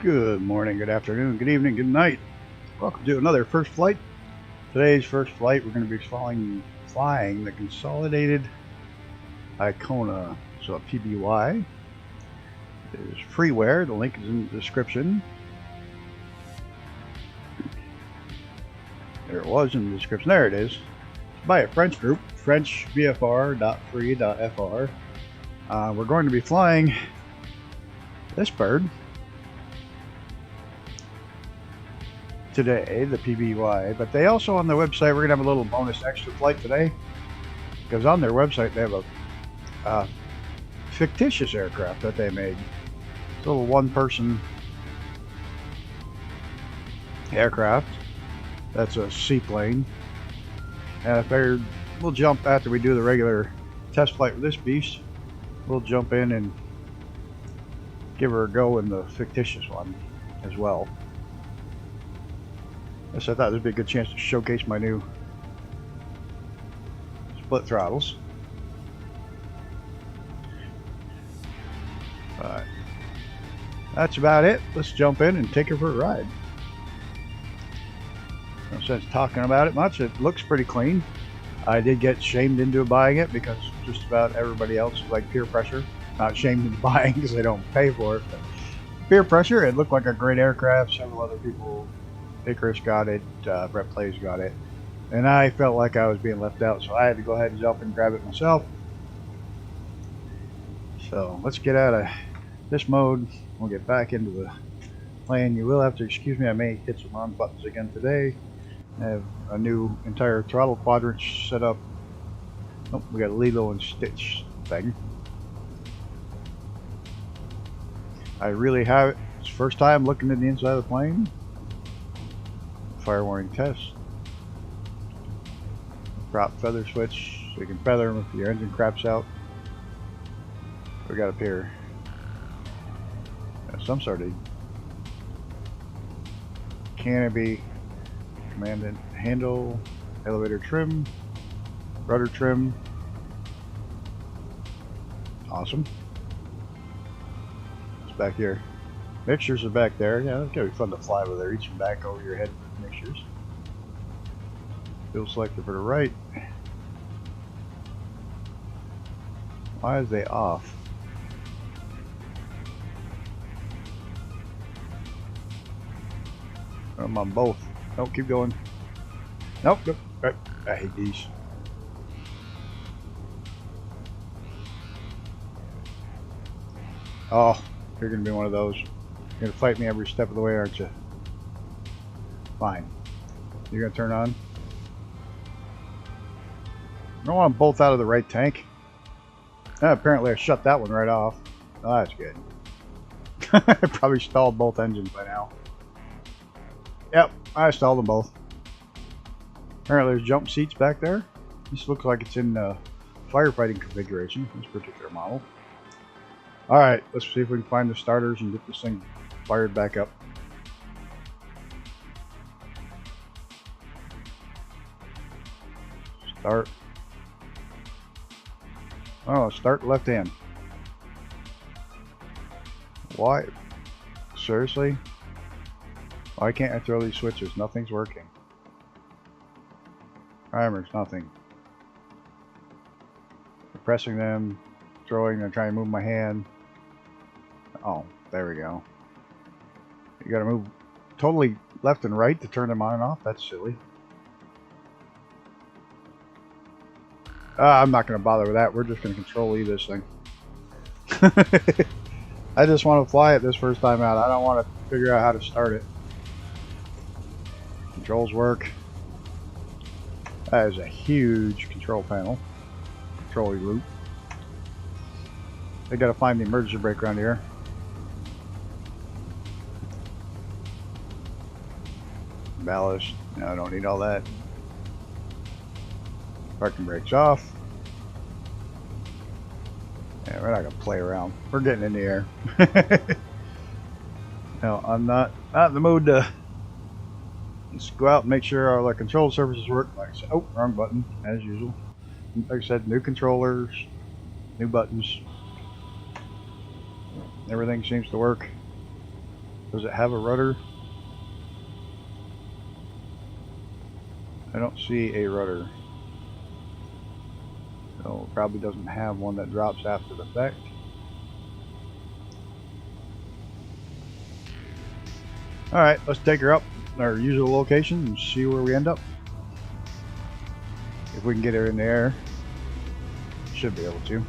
Good morning, good afternoon, good evening, good night. Welcome to another first flight. Today's first flight, we're going to be flying the Consolidated ICONA. So a PBY is freeware. The link is in the description. There it was in the description. There it is. It's by a French group, FrenchVFR.free.fr. We're going to be flying this bird today, the PBY, but they also on their website, we're gonna have a little bonus extra flight today, because on their website they have a fictitious aircraft that they made. It's a little one-person aircraft that's a seaplane, and I figured we'll jump after we do the regular test flight with this beast. We'll jump in and give her a go in the fictitious one as well. So I thought there'd be a good chance to showcase my new split throttles. But that's about it. Let's jump in and take her for a ride. No sense talking about it much. It looks pretty clean. I did get shamed into buying it because just about everybody else, like peer pressure. Not shamed into buying because they don't pay for it, but peer pressure. It looked like a great aircraft. Several other people, Icarus got it, Brett Plays got it, and I felt like I was being left out, so I had to go ahead and jump and grab it myself. So let's get out of this mode. We'll get back into the plane. You will have to excuse me, I may hit some wrong buttons again today. I have a new entire throttle quadrant set up. Oh, we got a Lilo and Stitch thing. I really have it. It's the first time looking at the inside of the plane. Fire warning test. Prop feather switch, so you can feather them if your engine craps out. We got up here some sort of canopy, command and handle, elevator trim, rudder trim. Awesome. It's back here. Mixtures are back there. Yeah, it's gonna be fun to fly with it, reaching back over your head with mixtures. Fuel selector for the right. Why is they off? I'm on both. Nope, keep going. Nope, nope. Right. I hate these. Oh, you're gonna be one of those. You're gonna fight me every step of the way, aren't you? Fine. You're gonna turn on. I don't want them both out of the right tank. Apparently I shut that one right off. Oh, that's good. I probably stalled both engines by now. Yep, I stalled them both. Apparently there's jump seats back there. This looks like it's in firefighting configuration, this particular model. Alright, let's see if we can find the starters and get this thing fired back up. Start. Oh, start left hand. Why? Seriously? Why can't I throw these switches? Nothing's working. Primers, nothing. Pressing them, throwing them, trying to move my hand. Oh, there we go. You gotta move totally left and right to turn them on and off? That's silly. I'm not gonna bother with that. We're just gonna control E this thing. I just want to fly it this first time out. I don't want to figure out how to start it. Controls work. That is a huge control panel. Control loop. They gotta find the emergency brake around here. Ballast. No, I don't need all that. Parking brakes off. Yeah, we're not gonna play around. We're getting in the air. No, I'm not in the mood to just go out and make sure all the control surfaces work. Like I said, oh, wrong button, as usual. Like I said, new controllers, new buttons. Everything seems to work. Does it have a rudder? I don't see a rudder. So it probably doesn't have one that drops after the fact. Alright, let's take her up our usual location and see where we end up. If we can get her in the air. Should be able to.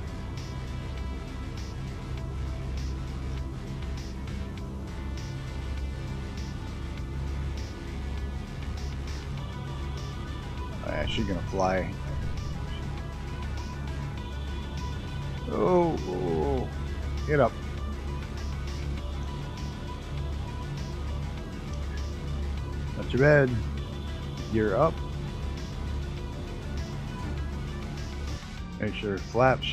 Yeah, she's gonna fly. Oh, get up. Not too bad. You're up. Make sure flaps.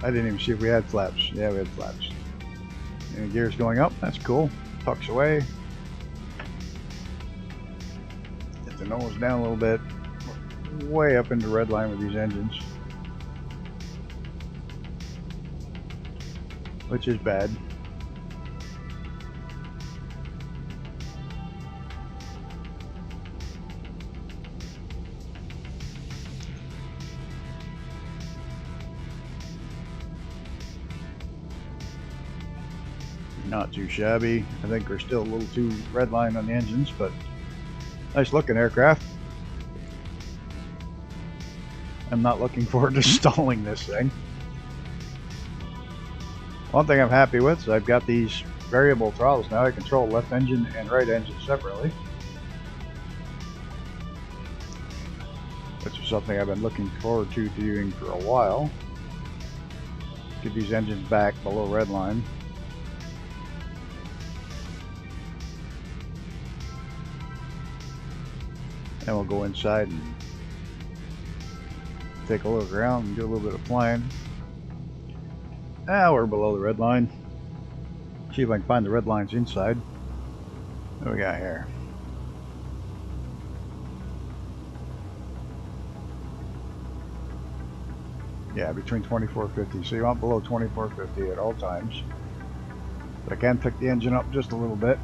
I didn't even see if we had flaps. Yeah, we had flaps. And the gear's going up. That's cool. Tucks away. Get the nose down a little bit. Way up into red line with these engines. Which is bad. Not too shabby. I think we're still a little too red line on the engines, but nice looking aircraft. I'm not looking forward to stalling this thing. One thing I'm happy with is I've got these variable throttles now. I control left engine and right engine separately, which is something I've been looking forward to doing for a while. Get these engines back below red line. And we'll go inside and take a look around and do a little bit of flying. Now we're below the red line. See if I can find the red lines inside. What do we got here? Yeah, between 2450. So you want below 2450 at all times. But I can pick the engine up just a little bit.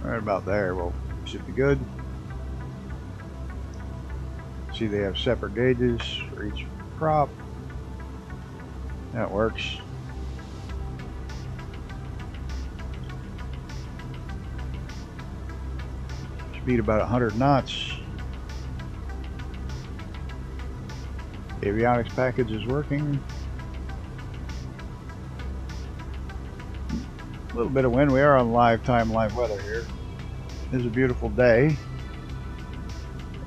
Right about there, well, should be good. See, they have separate gauges for each prop. That works. Speed about 100 knots. Avionics package is working. A little bit of wind. We are on live weather here. It is a beautiful day.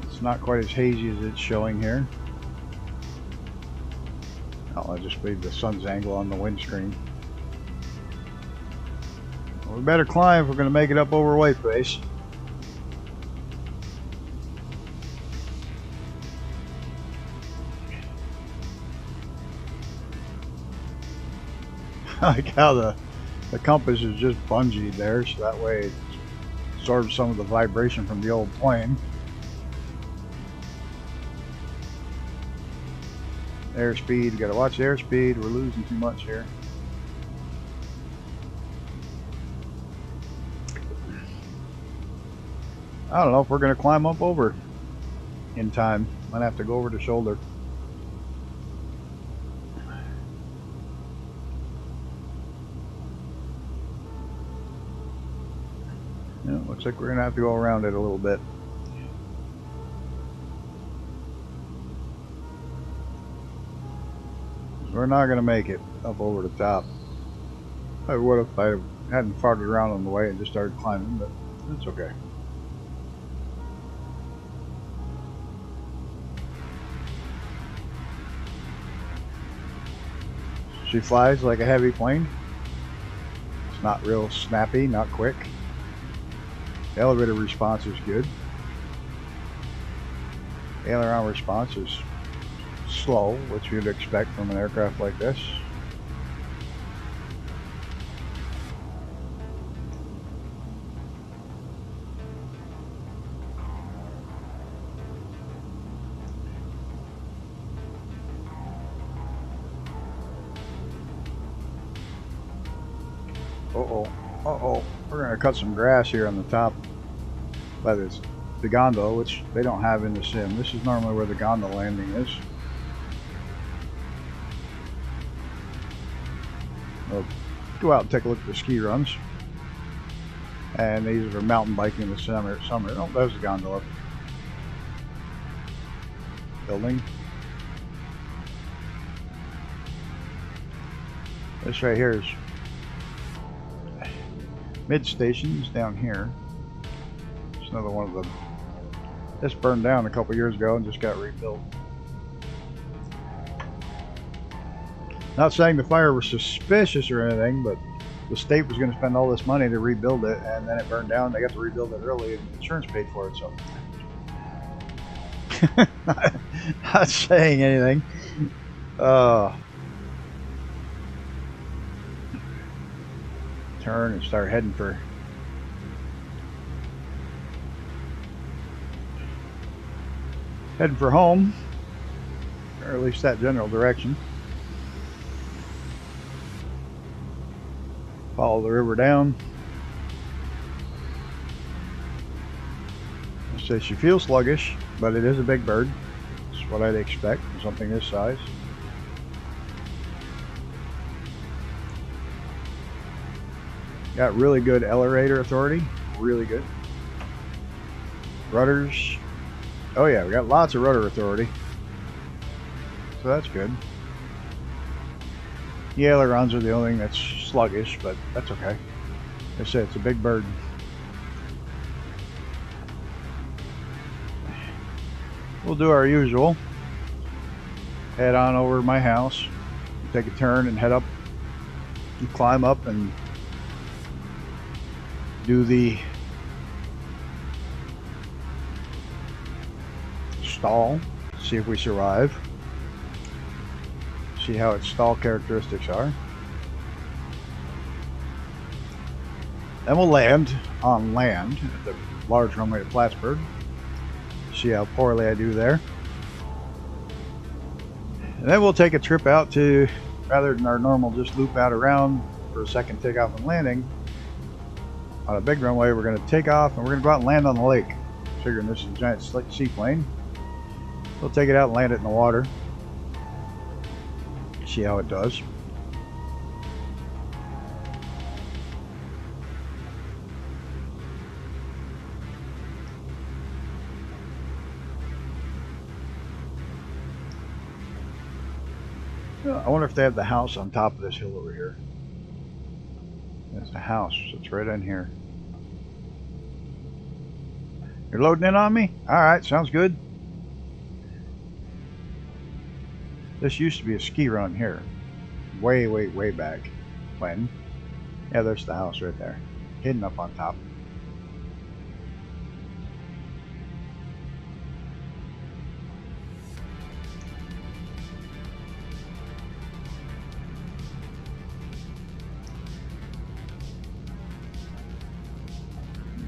It's not quite as hazy as it's showing here. I'll just leave the sun's angle on the windscreen. Well, we better climb if we're going to make it up over Whiteface. I like how the compass is just bungeed there, so that way it absorbs some of the vibration from the old plane. Airspeed, you gotta watch the airspeed, we're losing too much here. I don't know if we're gonna climb up over in time. Might have to go over the shoulder. Yeah, looks like we're gonna have to go around it a little bit. We're not gonna make it up over the top. I would if I hadn't farted around on the way and just started climbing, but that's okay. She flies like a heavy plane. It's not real snappy, not quick. The elevator response is good. The aileron response is slow, which you'd expect from an aircraft like this. Uh-oh. Uh-oh. We're going to cut some grass here on the top by the gondola, which they don't have in the sim. This is normally where the gondola landing is. We'll go out and take a look at the ski runs. And these are for mountain biking in the summer. Oh, there's the gondola building. This right here is mid stations down here. It's another one of them. This burned down a couple years ago and just got rebuilt. Not saying the fire was suspicious or anything, but the state was going to spend all this money to rebuild it, and then it burned down. They got to rebuild it early, and insurance paid for it. So, not saying anything. Turn and start heading for home, or at least that general direction. Follow the river down. So she feels sluggish, but it is a big bird. That's what I'd expect from something this size. Got really good elevator authority, really good. Rudders. Oh yeah, we got lots of rudder authority. So that's good. The ailerons are the only thing that's sluggish, but that's okay. Like I said, it's a big bird. We'll do our usual. Head on over to my house, take a turn and head up, and climb up and do the stall, see if we survive. See how its stall characteristics are. Then we'll land on land at the large runway at Plattsburgh. See how poorly I do there. And then we'll take a trip out to, rather than our normal just loop out around for a second takeoff and landing, on a big runway we're going to take off and we're going to go out and land on the lake. Figuring this is a giant seaplane. We'll take it out and land it in the water. See how it does. I wonder if they have the house on top of this hill over here. There's a house. It's right in here. You're loading in on me? Alright, sounds good. This used to be a ski run here. Way, way, way back. When? Yeah, there's the house right there. Hidden up on top.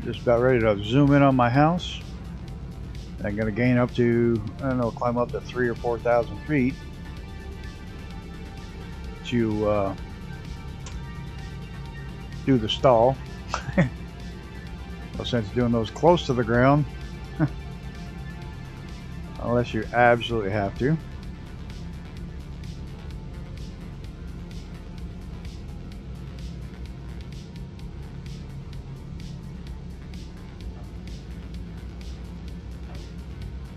Just about ready to zoom in on my house. I'm going to gain up to, I don't know, climb up to 3,000 or 4,000 feet to do the stall. No sense doing those close to the ground unless you absolutely have to.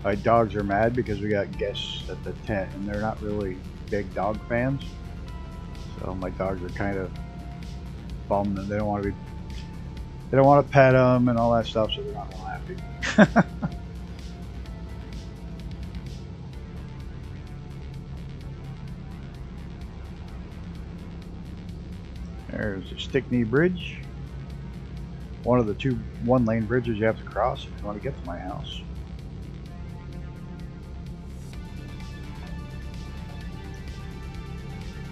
My dogs are mad because we got guests at the tent and they're not really big dog fans. So my dogs are kind of bummed and they don't want to pet them and all that stuff, so they're not real happy. There's a Stickney Bridge. One of the two one-lane bridges you have to cross if you want to get to my house.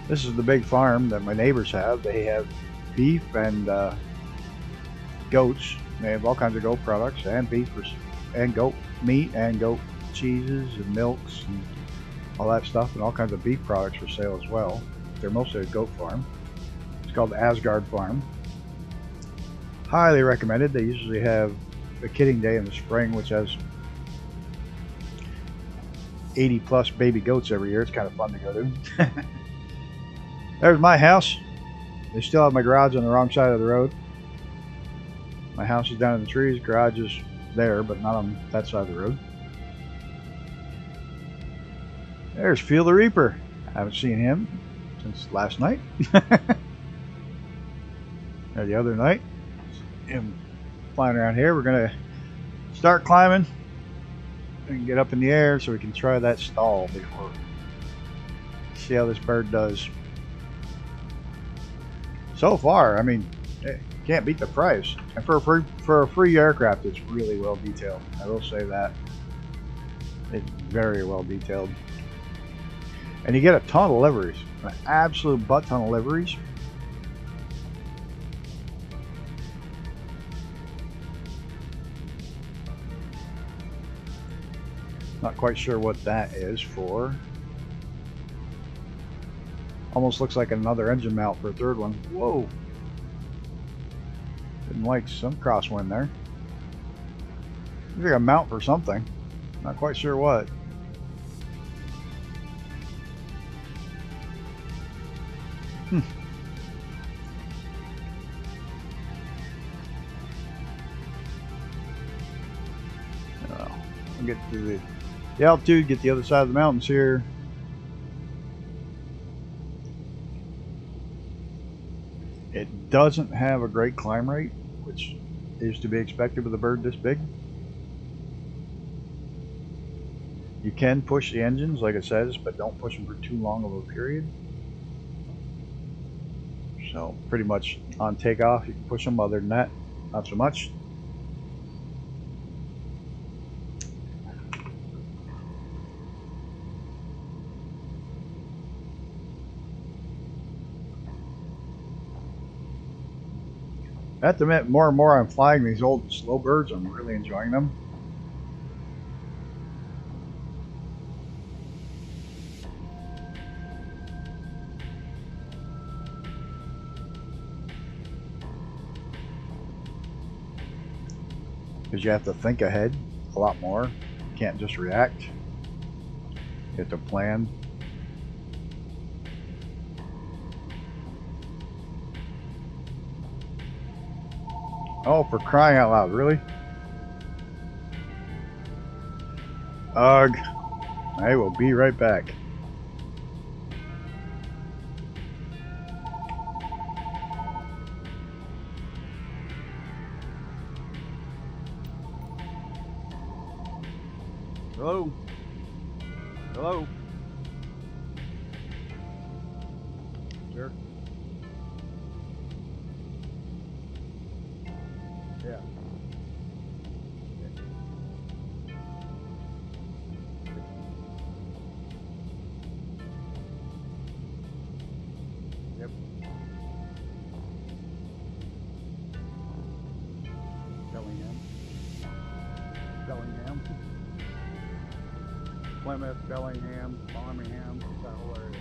This is the big farm that my neighbors have. They have beef and goats. They have all kinds of goat products and beef and goat meat and goat cheeses and milks and all that stuff, and all kinds of beef products for sale as well. They're mostly a goat farm. It's called the Asgard Farm. highly recommended. They usually have a kitting day in the spring, which has 80 plus baby goats every year. It's kind of fun to go to. There's my house. They still have my garage on the wrong side of the road. My house is down in the trees. Garage is there, but not on that side of the road. There's Feel the Reaper. I haven't seen him since last night. Or the other night. Him flying around here. We're going to start climbing and get up in the air so we can try that stall before. See how this bird does. So far, I mean, can't beat the price. And for a free aircraft, it's really well detailed. I will say that. It's very well detailed. And you get a ton of liveries. An absolute butt ton of liveries. Not quite sure what that is for. Almost looks like another engine mount for a third one. Whoa! Didn't like some crosswind there. Looks like a mount for something. Not quite sure what. We'll get to the altitude, get the other side of the mountains here. It doesn't have a great climb rate, which is to be expected with a bird this big. You can push the engines, like it says, but don't push them for too long of a period. So pretty much on takeoff, you can push them. Other than that, not so much. I have to admit, more and more I'm flying these old slow birds. I'm really enjoying them. Because you have to think ahead a lot more. You can't just react. You have to plan. Oh, for crying out loud, really? Ugh. I will be right back. Hello? Hello? Sir? Yeah. Yep. Bellingham. Bellingham. Plymouth, Bellingham, Birmingham, that whole area.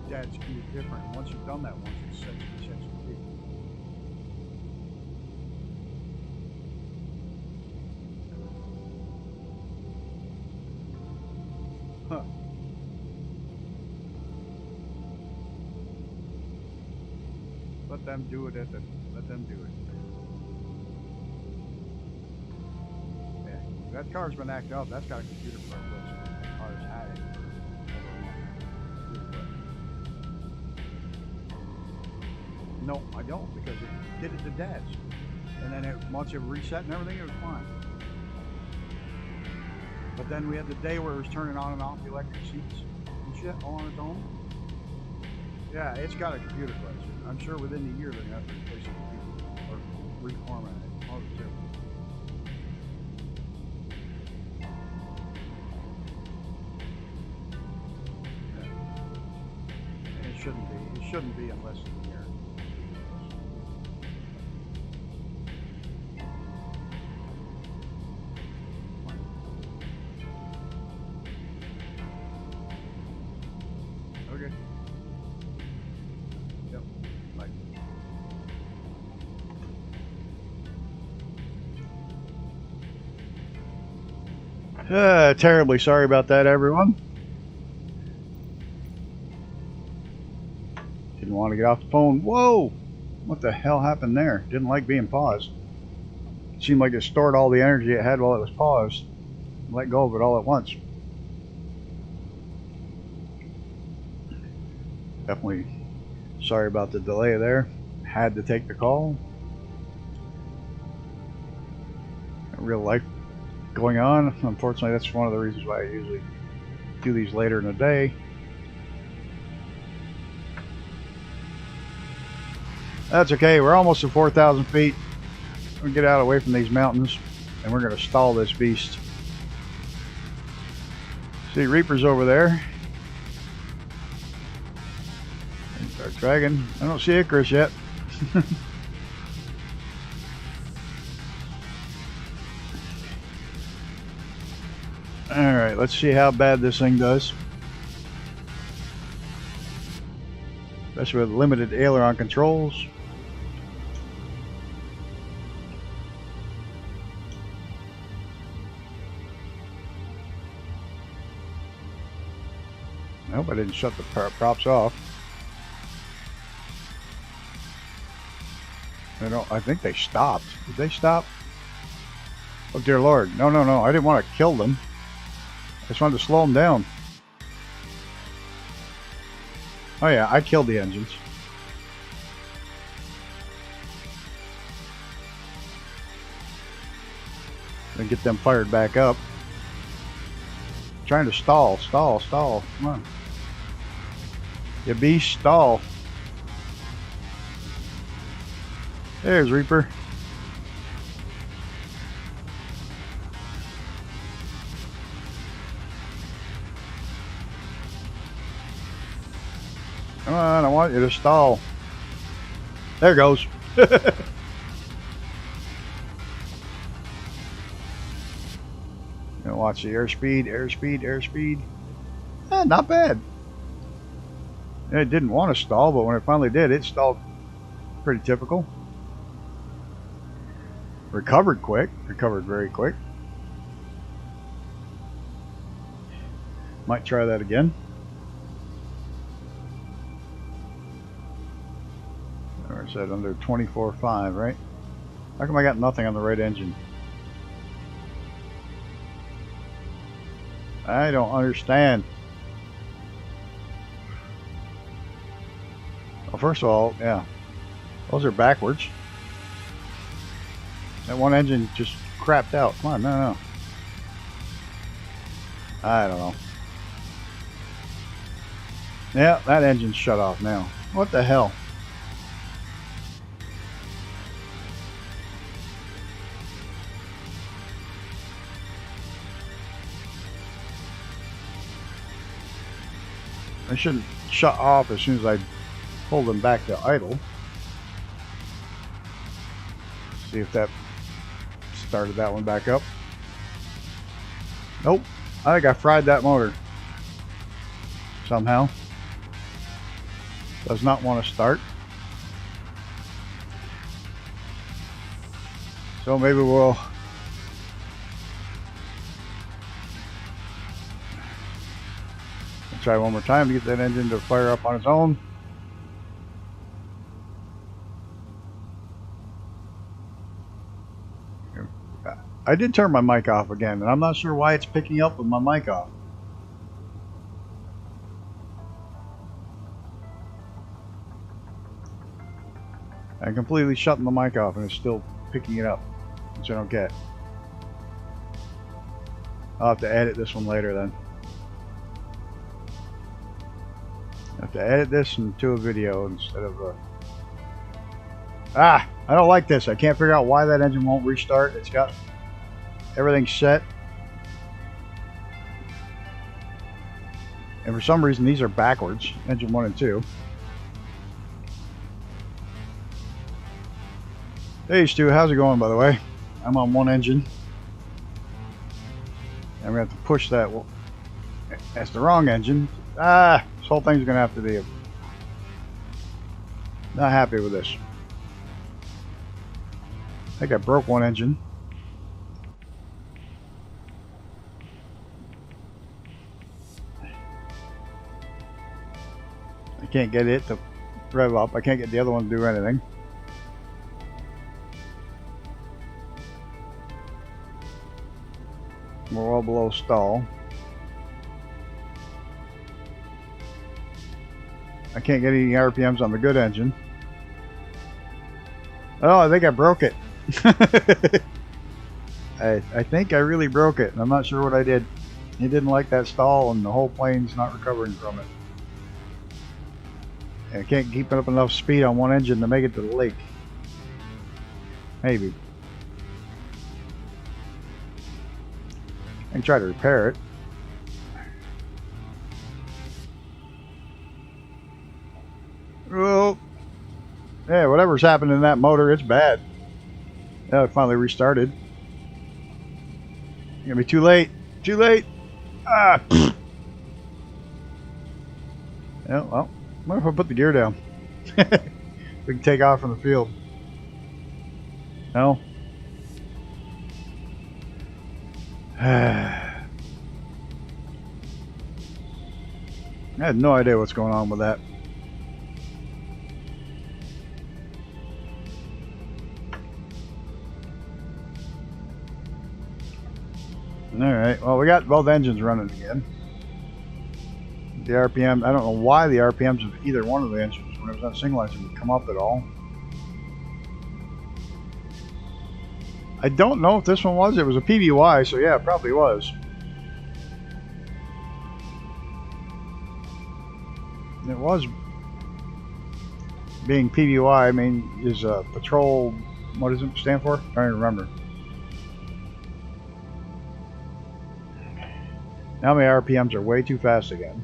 Jet ski is different. Once you've done that once, it's such a jet ski. Huh. Let them do it let them do it. Yeah. That car's been acting up. That's got a computer problem. That car's had it. No, I don't, because it did it to Dad's. And then once it reset and everything, it was fine. But then we had the day where it was turning on and off the electric seats and yet all on its own? Yeah, it's got a computer glitch. I'm sure within a year they're going to have to replace the computer or reformat it. Positive. Yeah. It shouldn't be. It shouldn't be unless it's a year. Okay. Yep. Bye. Terribly sorry about that, everyone. Didn't want to get off the phone. Whoa! What the hell happened there? Didn't like being paused. It seemed like it stored all the energy it had while it was paused. Let go of it all at once. Definitely sorry about the delay there. Had to take the call. Real life going on. Unfortunately, that's one of the reasons why I usually do these later in the day. That's okay. We're almost at 4,000 feet. We're going to get out away from these mountains, and we're going to stall this beast. See, Reaper's over there. Start dragging. I don't see Icarus yet. Alright, let's see how bad this thing does. Especially with limited aileron controls. Nope, I didn't shut the props off. I think they stopped. Did they stop? Oh dear Lord. No, no, no. I didn't want to kill them. I just wanted to slow them down. Oh yeah, I killed the engines. Then get them fired back up. Trying to stall. Come on. You beast, stall. There's Reaper. Come on, I want you to stall. There goes. Watch the airspeed. Not bad. It didn't want to stall, but when it finally did, it stalled. Pretty typical. Recovered very quick. Might try that again. Or I said under 24.5, right? How come I got nothing on the right engine? I don't understand. Well, first of all, yeah, those are backwards. That one engine just crapped out. Come on, no. I don't know. Yeah, that engine's shut off now. What the hell? I shouldn't shut off as soon as I pull them back to idle. See if that started that one back up. Nope. I think I fried that motor. Somehow. Does not want to start. So maybe we'll try one more time to get that engine to fire up on its own. I did turn my mic off again, and I'm not sure why it's picking up with my mic off. I'm completely shutting the mic off and it's still picking it up, which I don't get. I'll have to edit this one later then. have to edit this into a video instead of a... Ah! I don't like this. I can't figure out why that engine won't restart. It's got everything set. And for some reason these are backwards. Engine 1 and 2. Hey Stu, how's it going by the way? I'm on one engine. I'm going to have to push that. Well, that's the wrong engine. Ah! This whole thing's going to have to be... Not happy with this. I think I broke one engine. I can't get it to rev up. I can't get the other one to do anything. We're well below stall. I can't get any RPMs on the good engine. Oh, I think I broke it. I think I really broke it, and I'm not sure what I did. It didn't like that stall, and the whole plane's not recovering from it. And I can't keep up enough speed on one engine to make it to the lake. Maybe. I can try to repair it. Well, yeah, whatever's happened in that motor, it's bad. Yeah, it finally restarted. It's gonna be too late. Too late. Ah. Yeah, well, what if I put the gear down? We can take off from the field. No. I had no idea what's going on with that. Alright, well we got both engines running again. The RPM, I don't know why the RPMs of either one of the engines when it was on single engine would come up at all. I don't know if this one was. It was a PBY, so yeah, it probably was. It was being PBY, I mean, is patrol, what does it stand for? I don't remember. Now my RPMs are way too fast again.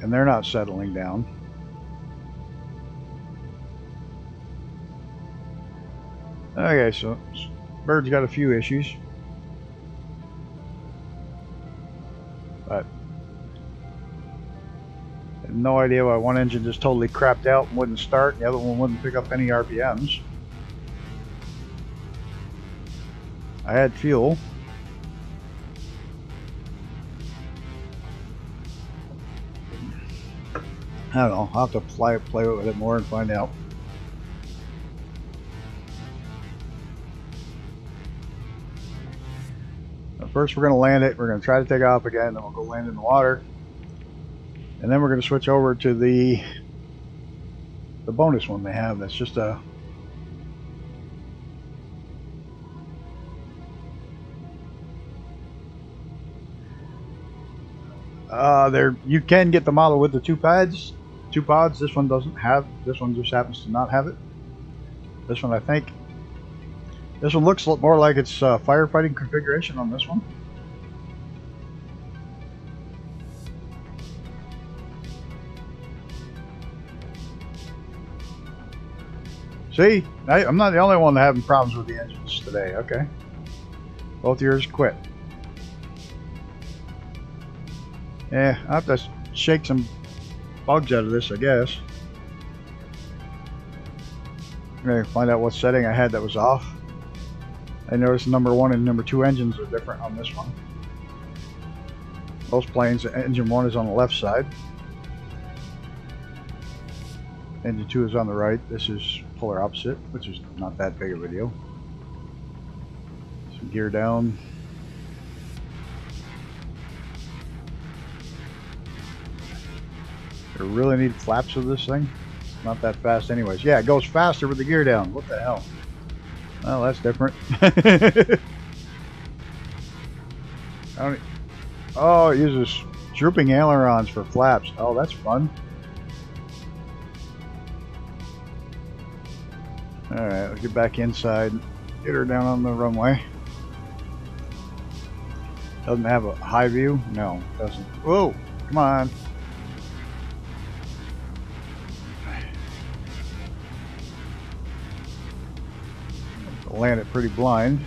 And they're not settling down. Okay, so Bird's got a few issues. But I have no idea why one engine just totally crapped out and wouldn't start, and the other one wouldn't pick up any RPMs. I had fuel. I don't know, I'll have to play with it more and find out. First we're going to land it, we're going to try to take off again, then we'll go land in the water. And then we're going to switch over to the bonus one they have. That's just a... you can get the model with the two pods. This one doesn't have. This one just happens to not have it. This one, I think. This one looks more like it's firefighting configuration on this one. See, I'm not the only one having problems with the engines today. Okay, both yours quit. Yeah, I'll have to shake some bugs out of this, I guess. I'm gonna find out what setting I had that was off. I noticed number 1 and number 2 engines are different on this one. Most planes, engine 1 is on the left side. Engine 2 is on the right. This is polar opposite, which is not that big of a deal. Some gear down. I really need flaps of this thing. It's not that fast anyways. Yeah, it goes faster with the gear down. What the hell? Well, that's different. Oh, it uses Drooping ailerons for flaps. Oh, that's fun. Alright, let's get back inside. Get her down on the runway. Doesn't have a high view? No, it doesn't. Whoa! Come on. Land it pretty blind.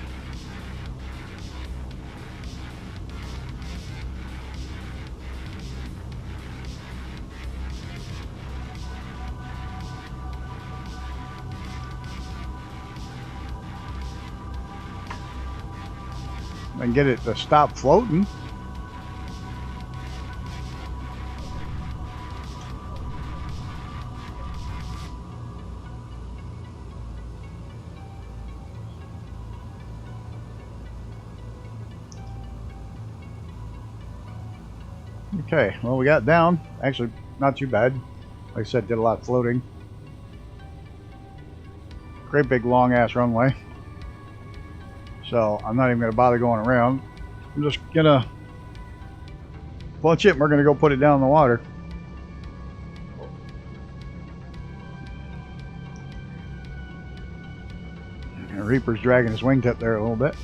And get it to stop floating. Okay, well, we got down. Actually, not too bad. Like I said, did a lot of floating. Great big long ass runway. So I'm not even going to bother going around. I'm just going to punch it and we're going to go put it down in the water. And Reaper's dragging his wingtip there a little bit.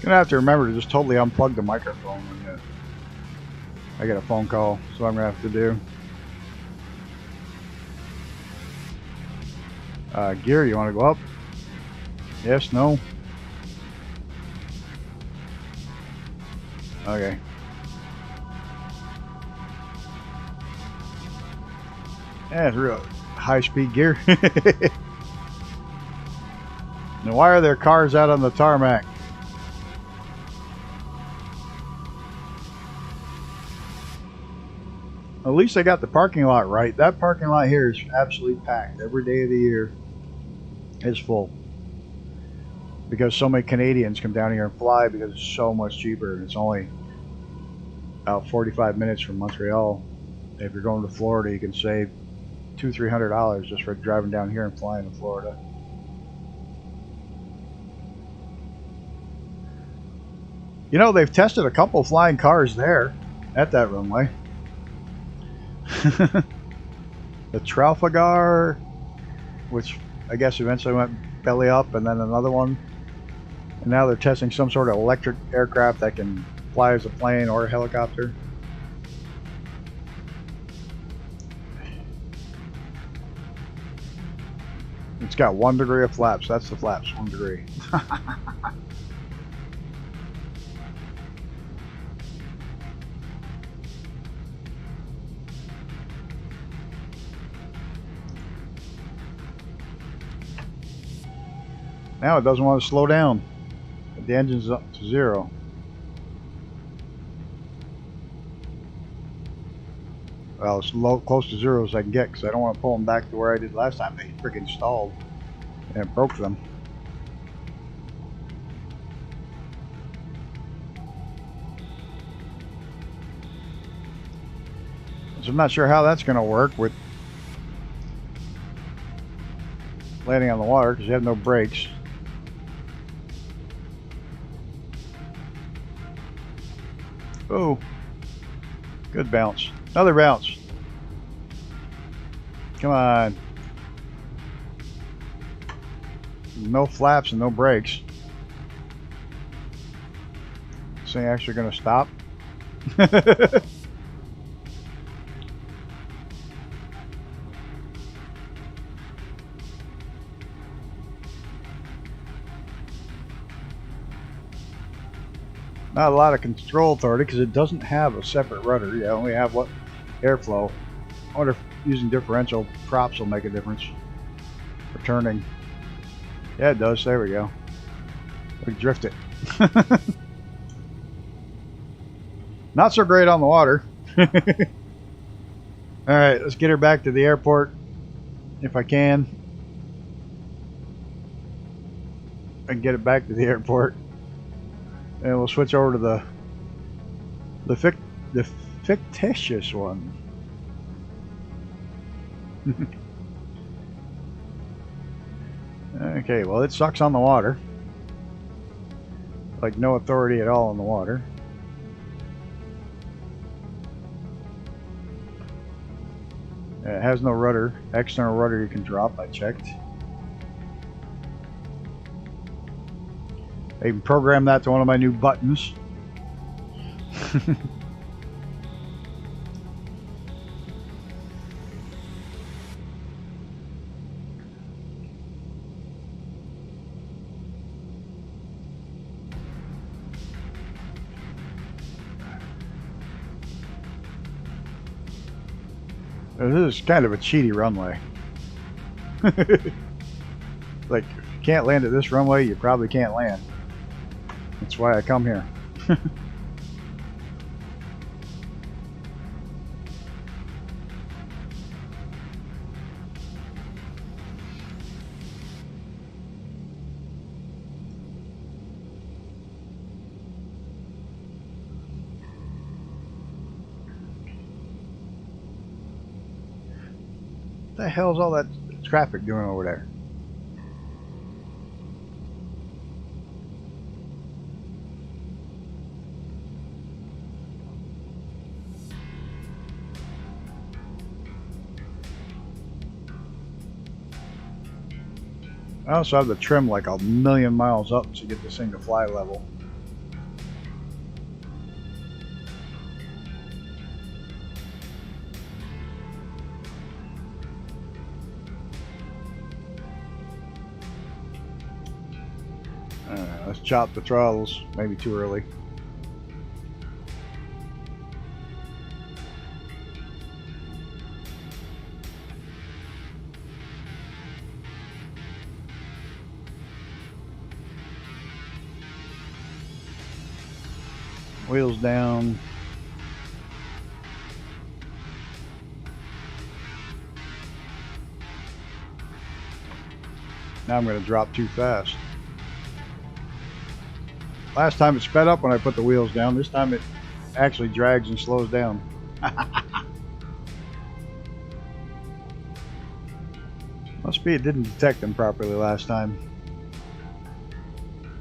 Gonna have to remember to just totally unplug the microphone when I get a phone call. So I'm gonna have to do. Gear, you want to go up? Yes, no. Okay. Yeah, it's real high-speed gear. Now, why are there cars out on the tarmac? At least I got the parking lot right. That parking lot here is absolutely packed. Every day of the year is full. Because so many Canadians come down here and fly because it's so much cheaper. And it's only about 45 minutes from Montreal. If you're going to Florida, you can save $200–300 just for driving down here and flying to Florida. You know, they've tested a couple flying cars there at that runway. The Trafalgar, which I guess eventually went belly up, and then another one. And now they're testing some sort of electric aircraft that can fly as a plane or a helicopter. It's got 1 degree of flaps. That's the flaps, 1 degree. Now it doesn't want to slow down. The engine's up to 0. Well, it's low, close to 0 as I can get because I don't want to pull them back to where I did last time. They freaking stalled and it broke them. So I'm not sure how that's going to work with landing on the water because you have no brakes. Oh, good bounce. Another bounce. Come on. No flaps and no brakes. This thing actually going to stop? Not a lot of control authority because it doesn't have a separate rudder. You only have what airflow. I wonder if using differential props will make a difference for turning. Yeah, it does. There we go. We drift it. Not so great on the water. Alright, let's get her back to the airport if I can. I can get it back to the airport. And we'll switch over to the fictitious one. Okay, well, it sucks on the water. Like no authority at all in the water. It has no rudder. External rudder you can drop, I checked. I even programmed that to one of my new buttons. This is kind of a cheaty runway. Like, if you can't land at this runway, you probably can't land. That's why I come here. What the hell's all that traffic doing over there? I also have to trim like a million miles up to get this thing to fly level. Let's chop the throttles, maybe too early. Wheels down. Now I'm going to drop too fast. Last time it sped up when I put the wheels down. This time it actually drags and slows down. Must be it didn't detect them properly last time.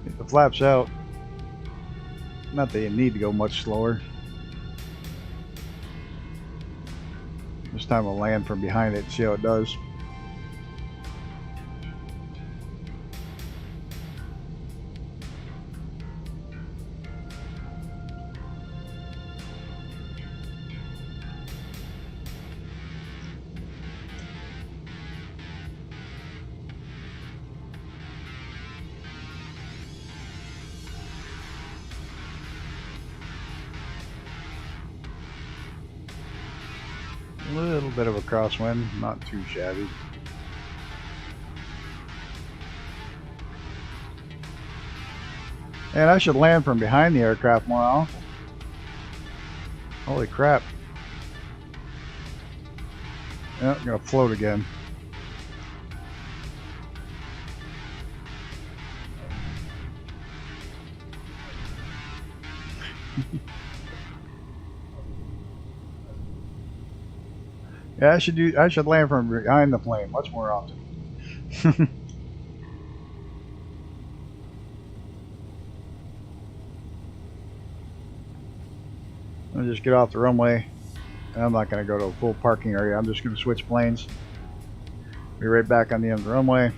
Get the flaps out. Not that you need to go much slower. This time I'll land from behind it and see how it does. A little bit of a crosswind, not too shabby. And I should land from behind the aircraft more often. Holy crap. Yeah, I'm gonna float again. Yeah, I should land from behind the plane much more often. I'll just get off the runway. I'm not going to go to a full parking area. I'm just going to switch planes. Be right back on the end of the runway.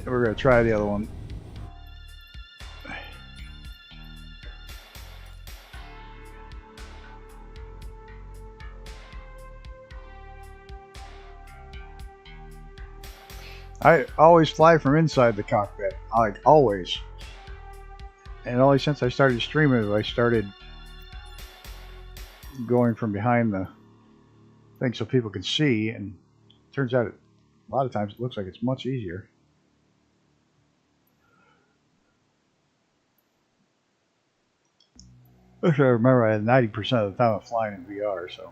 We're going to try the other one. I always fly from inside the cockpit, like always. And only since I started streaming, I started going from behind the thing so people can see. And it turns out, a lot of times, it looks like it's much easier. I remember I had 90% of the time I'm flying in VR, so.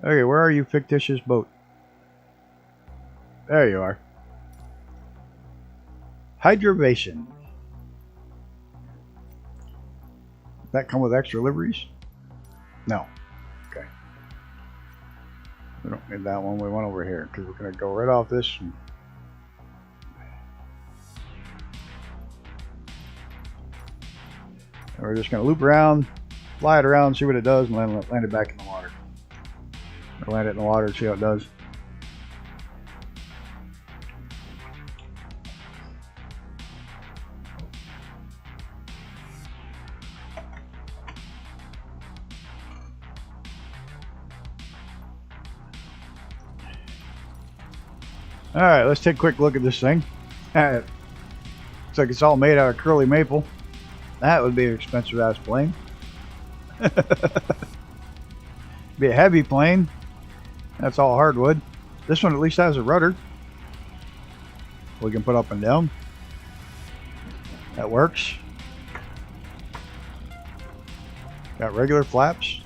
Okay, where are you, fictitious boat? There you are. Hydrovation. That come with extra liveries? No. Okay. We don't need that one. We want over here because we're going to go right off this. And we're just going to loop around, fly it around, see what it does, and land it back in the water. Or land it in the water and see how it does. Alright, let's take a quick look at this thing. Looks like it's all made out of curly maple. That would be an expensive ass plane. Be a heavy plane. That's all hardwood. This one at least has a rudder. We can put up and down. That works. Got regular flaps.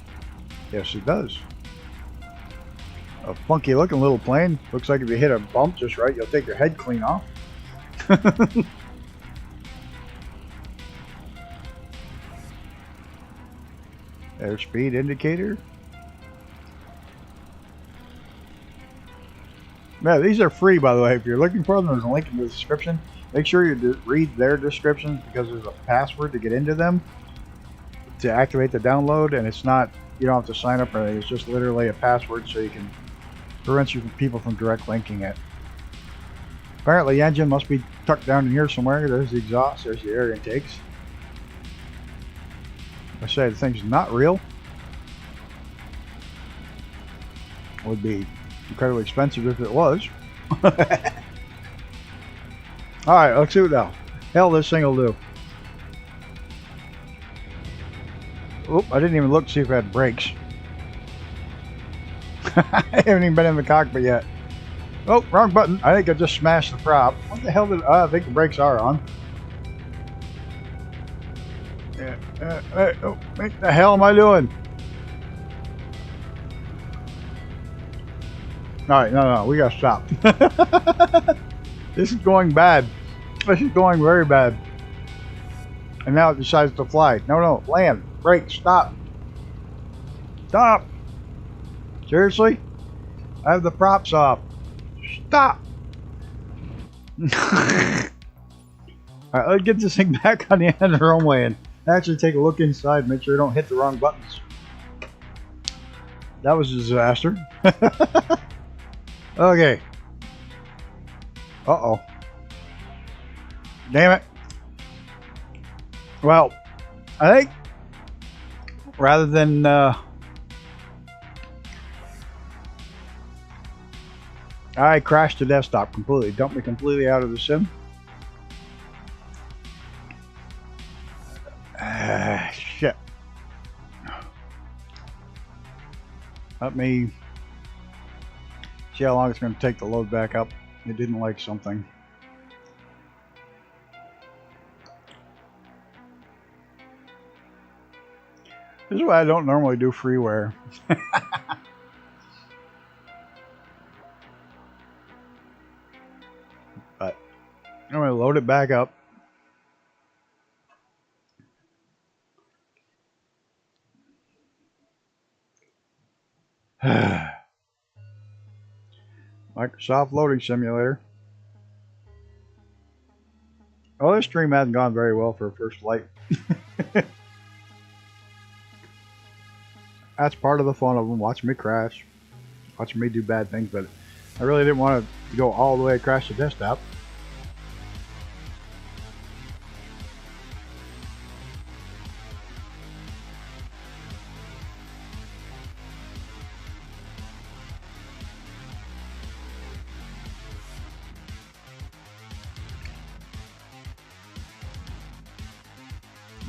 Yes, it does. A funky looking little plane. Looks like if you hit a bump just right, you'll take your head clean off. Airspeed indicator. Yeah, these are free, by the way. If you're looking for them, there's a link in the description. Make sure you read their descriptions because there's a password to get into them to activate the download, and it's not, you don't have to sign up or anything. It's just literally a password so you can prevent you from people from direct linking it. Apparently the engine must be tucked down in here somewhere. There's the exhaust, there's the air intakes. I say the thing's not real. Would be incredibly expensive if it was. Alright, let's see what the hell this thing will do. Oop, I didn't even look to see if it had brakes. I haven't even been in the cockpit yet. Oh, wrong button. I think I just smashed the prop. What the hell did... I think the brakes are on. Yeah, oh, what the hell am I doing? Alright, no, we gotta stop. This is going bad. This is going very bad. And now it decides to fly. No, land. Brake, stop. Stop. Seriously? I have the props off. Stop. Alright, let's get this thing back on the end of the runway and actually take a look inside, make sure I don't hit the wrong buttons. That was a disaster. Okay. Uh-oh. Damn it. Well, I think rather than I crashed the desktop completely, dumped me completely out of the sim. Shit. Let me see how long it's going to take to load back up. It didn't like something. This is why I don't normally do freeware. But I'm going to load it back up. Microsoft Loading Simulator. Oh, this stream hasn't gone very well for a first flight. That's part of the fun of them, watching me crash, watching me do bad things, but I really didn't want to go all the way and crash the desktop.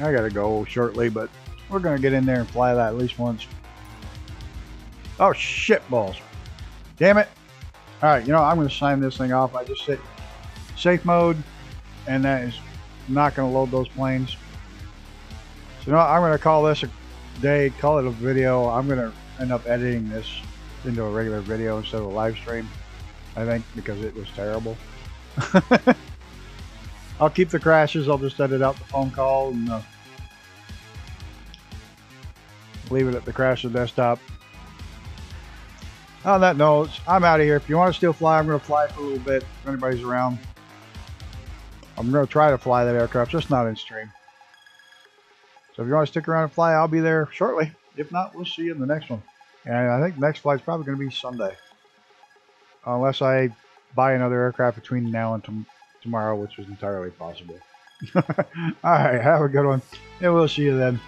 I gotta go shortly, but we're gonna get in there and fly that at least once. Oh shit balls. Damn it. Alright, you know, I'm gonna sign this thing off. I just hit safe mode and that is not gonna load those planes. So you know, I'm gonna call this a day, call it a video. I'm gonna end up editing this into a regular video instead of a live stream, I think, because it was terrible. I'll keep the crashes. I'll just edit out the phone call and leave it at the crash of the desktop. On that note, I'm out of here. If you want to still fly, I'm going to fly for a little bit if anybody's around. I'm going to try to fly that aircraft, just not in stream. So if you want to stick around and fly, I'll be there shortly. If not, we'll see you in the next one. And I think the next flight's probably going to be Sunday. Unless I buy another aircraft between now and tomorrow, which is entirely possible. Alright, have a good one. And we'll see you then.